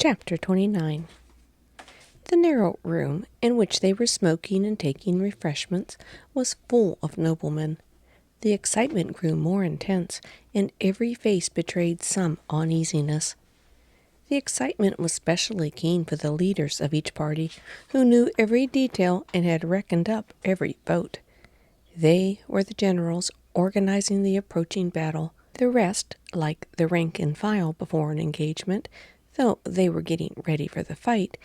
Chapter 29. The narrow room in which they were smoking and taking refreshments was full of noblemen. The excitement grew more intense, and every face betrayed some uneasiness. The excitement was specially keen for the leaders of each party, who knew every detail and had reckoned up every vote. They were the generals organizing the approaching battle. The rest, like the rank and file before an engagement, though they were getting ready for the fight,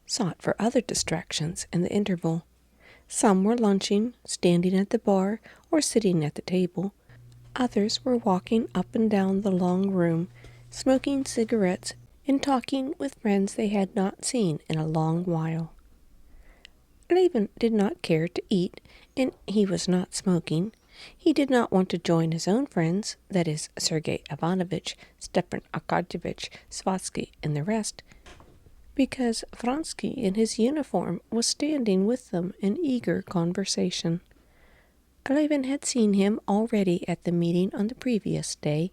sought for other distractions in the interval. Some were lunching, standing at the bar, or sitting at the table. Others were walking up and down the long room, smoking cigarettes and talking with friends they had not seen in a long while. Levin did not care to eat, and he was not smoking. He did not want to join his own friends, that is, Sergei Ivanovitch, Stepan Arkadyevitch, Svatsky, and the rest, because Vronsky in his uniform was standing with them in eager conversation. Levin had seen him already at the meeting on the previous day,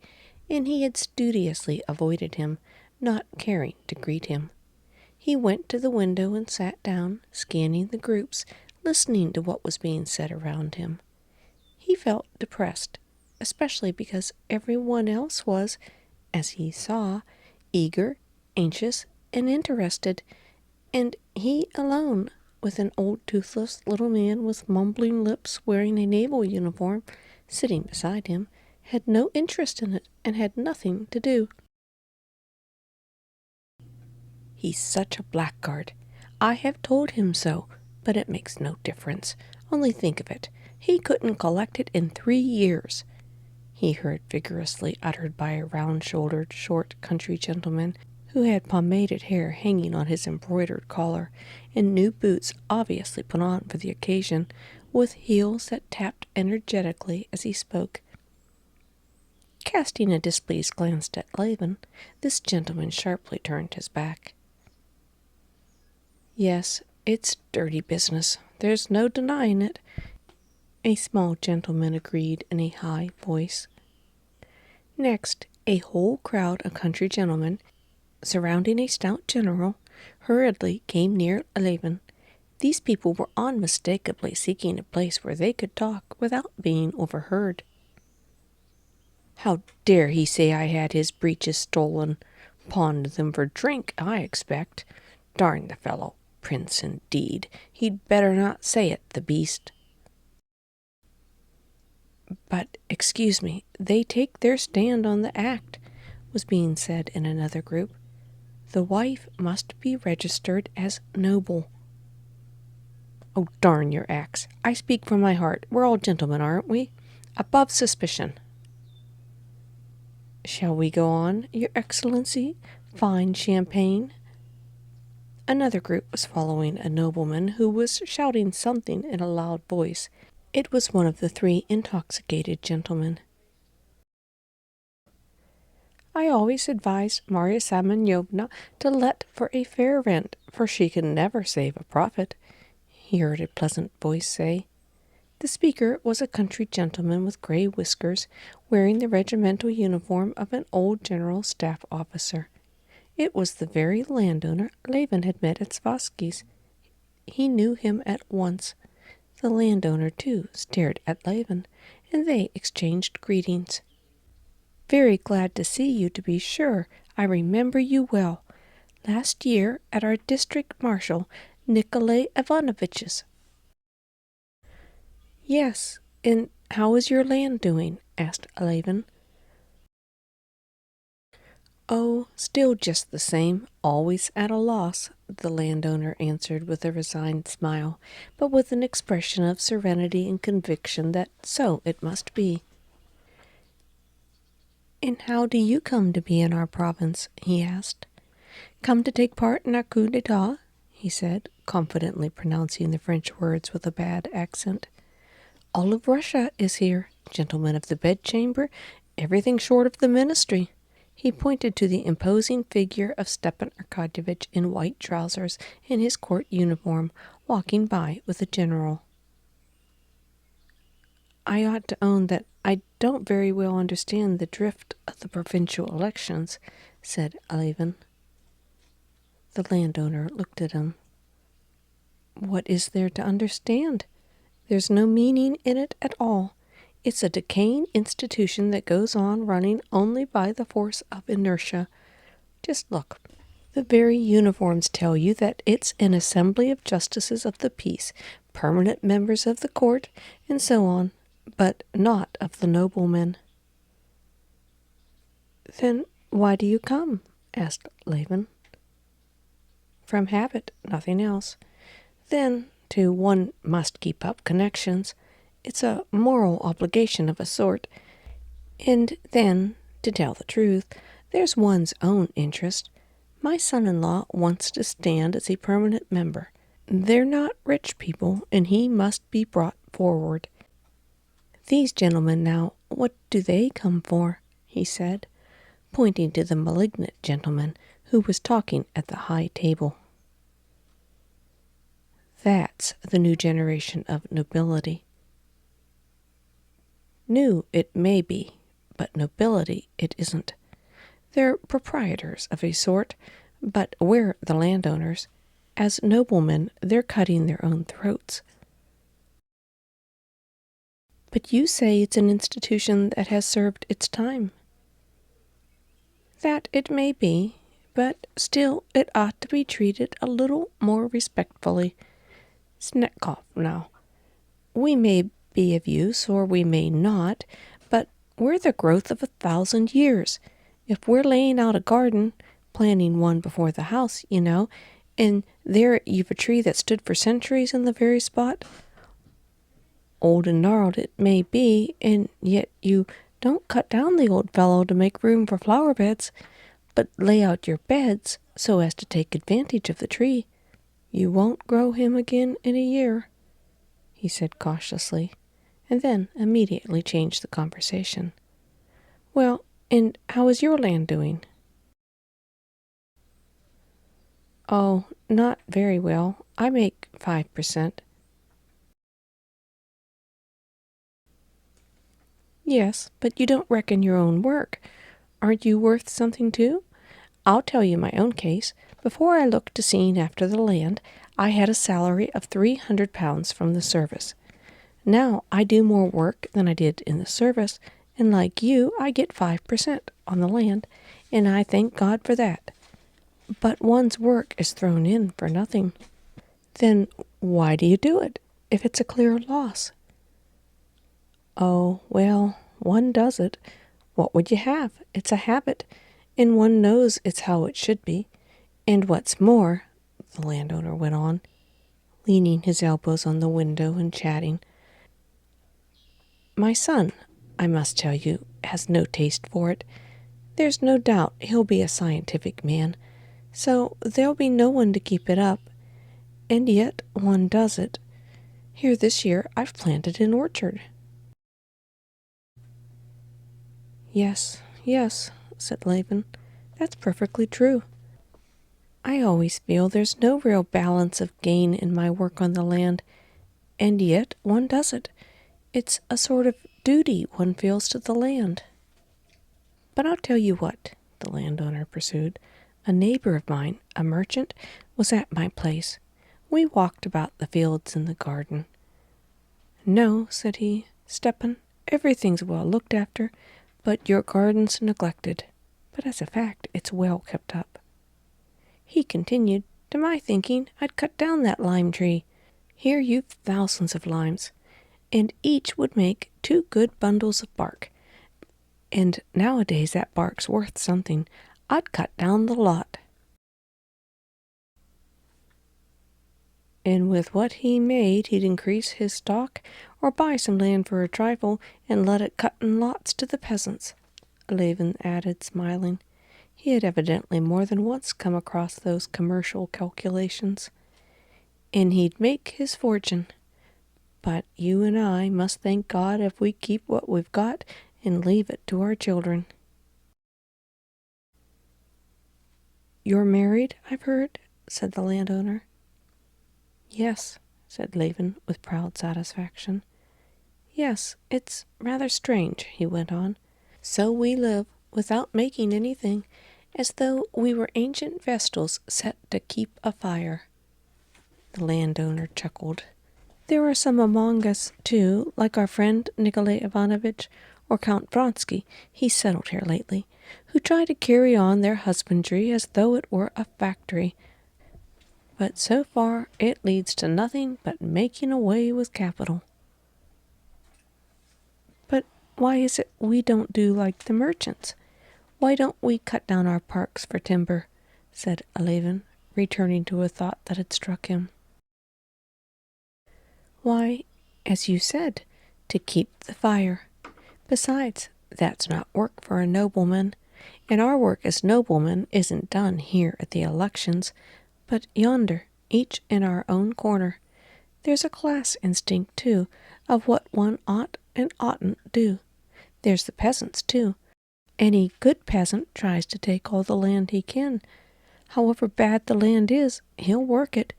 and he had studiously avoided him, not caring to greet him. He went to the window and sat down, scanning the groups, listening to what was being said around him. He felt depressed, especially because everyone else was, as he saw, eager, anxious, and interested, and he alone, with an old toothless little man with mumbling lips wearing a naval uniform sitting beside him, had no interest in it and had nothing to do. "He's such a blackguard. I have told him so, but it makes no difference. Only think of it. He couldn't collect it in 3 years," he heard vigorously uttered by a round-shouldered, short country gentleman who had pomaded hair hanging on his embroidered collar, and new boots obviously put on for the occasion, with heels that tapped energetically as he spoke. Casting a displeased glance at Levin, this gentleman sharply turned his back. "Yes, it's dirty business. There's no denying it," a small gentleman agreed in a high voice. Next, a whole crowd of country gentlemen, surrounding a stout general, hurriedly came near Levin. These people were unmistakably seeking a place where they could talk without being overheard. "How dare he say I had his breeches stolen? Pawned them for drink, I expect. Darn the fellow. Prince, indeed. He'd better not say it, the beast." "But, excuse me, they take their stand on the act," was being said in another group. "The wife must be registered as noble." "Oh, darn your acts. I speak from my heart. We're all gentlemen, aren't we? Above suspicion." "Shall we go on, Your Excellency? Fine champagne." Another group was following a nobleman who was shouting something in a loud voice. It was one of the 3 intoxicated gentlemen. "I always advise Marya Semyonovna to let for a fair rent, for she can never save a profit," he heard a pleasant voice say. The speaker was a country gentleman with gray whiskers, wearing the regimental uniform of an old general staff officer. It was the very landowner Levin had met at Svatsky's. He knew him at once. The landowner, too, stared at Levin, and they exchanged greetings. "Very glad to see you, to be sure. I remember you well. Last year at our district marshal, Nikolai Ivanovitch's." "Yes, and how is your land doing?" asked Levin. "Oh, still just the same, always at a loss," the landowner answered with a resigned smile, but with an expression of serenity and conviction that so it must be. "And how do you come to be in our province?" he asked. "Come to take part in our coup d'etat?" he said, confidently pronouncing the French words with a bad accent. "All of Russia is here, gentlemen of the bedchamber, everything short of the ministry." He pointed to the imposing figure of Stepan Arkadyevitch in white trousers and his court uniform, walking by with a general. "I ought to own that I don't very well understand the drift of the provincial elections," said Levin. The landowner looked at him. What is there to understand? There's no meaning in it at all. It's a decaying institution that goes on running only by the force of inertia. Just look. The very uniforms tell you that it's an assembly of justices of the peace, permanent members of the court, and so on, but not of the noblemen. Then why do you come? Asked Levin. From habit, nothing else. Then, too, one must keep up connections. It's a moral obligation of a sort. And then, to tell the truth, there's one's own interest. My son-in-law wants to stand as a permanent member. They're not rich people, and he must be brought forward. These gentlemen now, what do they come for? He said, pointing to the malignant gentleman who was talking at the high table. That's the new generation of nobility. New it may be, but nobility it isn't. They're proprietors of a sort, but we're the landowners. As noblemen, they're cutting their own throats. But you say it's an institution that has served its time. That it may be, but still it ought to be treated a little more respectfully. Snetkov, now. We may be of use, or we may not, but we're the growth of 1,000 years. If we're laying out a garden, planting one before the house, you know, and there you've a tree that stood for centuries in the very spot, old and gnarled it may be, and yet you don't cut down the old fellow to make room for flower beds, but lay out your beds so as to take advantage of the tree. You won't grow him again in a year, he said cautiously, and then immediately changed the conversation. Well, and how is your land doing? Oh, not very well. I make 5%. Yes, but you don't reckon your own work. Aren't you worth something too? I'll tell you my own case. Before I looked to seeing after the land, I had a salary of £300 from the service. Now I do more work than I did in the service, and like you, I get 5% on the land, and I thank God for that. But one's work is thrown in for nothing. Then why do you do it, if it's a clear loss? Oh, well, one does it. What would you have? It's a habit, and one knows it's how it should be. And what's more, the landowner went on, leaning his elbows on the window and chatting, my son, I must tell you, has no taste for it. There's no doubt he'll be a scientific man, so there'll be no one to keep it up. And yet one does it. Here this year I've planted an orchard. Yes, said Levin. That's perfectly true. I always feel there's no real balance of gain in my work on the land, and yet one does it. It's a sort of duty one feels to the land. But I'll tell you what, the landowner pursued. A neighbor of mine, a merchant, was at my place. We walked about the fields and the garden. No, said he, Stepan, everything's well looked after, but your garden's neglected. But as a fact, it's well kept up. He continued, to my thinking, I'd cut down that lime tree. Here you've thousands of limes, and each would make 2 good bundles of bark. And nowadays that bark's worth something. I'd cut down the lot. And with what he made, he'd increase his stock, or buy some land for a trifle, and let it cut in lots to the peasants, Levin added, smiling. He had evidently more than once come across those commercial calculations. And he'd make his fortune. But you and I must thank God if we keep what we've got and leave it to our children. You're married, I've heard, said the landowner. Yes, said Levin with proud satisfaction. Yes, it's rather strange, he went on. So we live without making anything, as though we were ancient vestals set to keep a fire. The landowner chuckled. There are some among us, too, like our friend Nikolay Ivanovitch or Count Vronsky, he settled here lately, who try to carry on their husbandry as though it were a factory. But so far it leads to nothing but making away with capital. But why is it we don't do like the merchants? Why don't we cut down our parks for timber? Said Levin, returning to a thought that had struck him. Why, as you said, to keep the fire. Besides, that's not work for a nobleman, and our work as noblemen isn't done here at the elections, but yonder, each in our own corner. There's a class instinct, too, of what one ought and oughtn't do. There's the peasants, too. Any good peasant tries to take all the land he can. However bad the land is, he'll work it,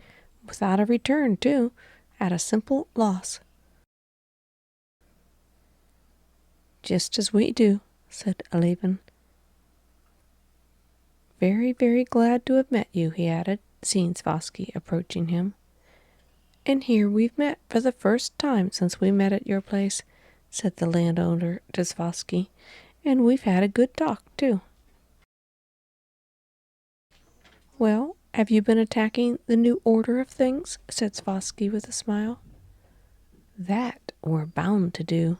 without a return, too, at a simple loss. Just as we do, said Levin. Very, very glad to have met you, he added, seeing Svosky approaching him. And here we've met for the first time since we met at your place, said the landowner to Svosky, and we've had a good talk, too. Well, have you been attacking the new order of things? Said Svosky with a smile. That we're bound to do,